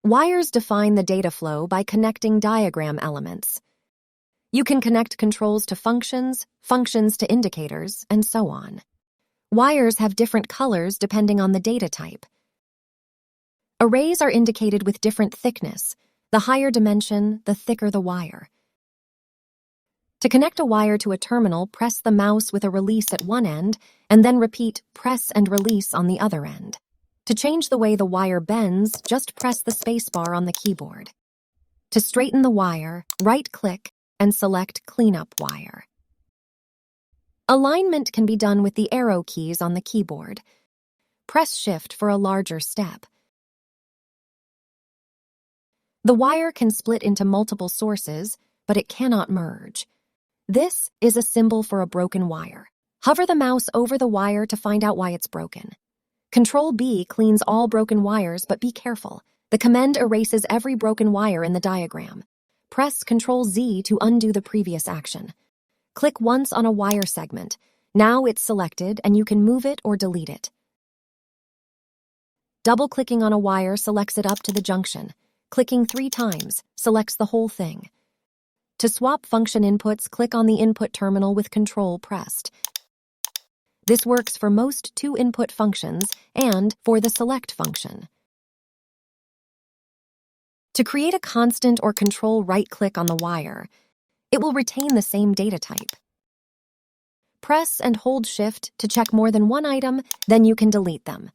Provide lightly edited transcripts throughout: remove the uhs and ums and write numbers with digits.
Wires define the data flow by connecting diagram elements. You can connect controls to functions, functions to indicators, and so on. Wires have different colors depending on the data type. Arrays are indicated with different thickness. The higher dimension, the thicker the wire. To connect a wire to a terminal, press the mouse with a release at one end, and then repeat press and release on the other end. To change the way the wire bends, just press the spacebar on the keyboard. To straighten the wire, right-click and select Cleanup Wire. Alignment can be done with the arrow keys on the keyboard. Press Shift for a larger step. The wire can split into multiple sources, but it cannot merge. This is a symbol for a broken wire. Hover the mouse over the wire to find out why it's broken. Control-B cleans all broken wires, but be careful. The command erases every broken wire in the diagram. Press Control-Z to undo the previous action. Click once on a wire segment. Now it's selected and you can move it or delete it. Double-clicking on a wire selects it up to the junction. Clicking 3 times selects the whole thing. To swap function inputs, click on the input terminal with Control pressed. This works for most 2-input functions and for the select function. To create a constant or control right-click on the wire, it will retain the same data type. Press and hold Shift to check more than one item, then you can delete them.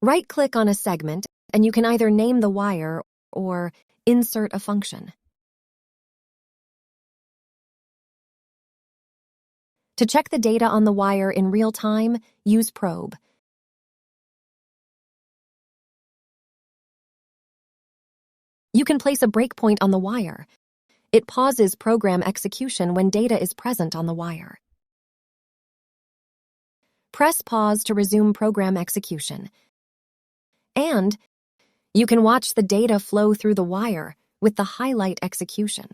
Right-click on a segment, and you can either name the wire or insert a function. To check the data on the wire in real time, use Probe. You can place a breakpoint on the wire. It pauses program execution when data is present on the wire. Press pause to resume program execution. And you can watch the data flow through the wire with the highlight execution.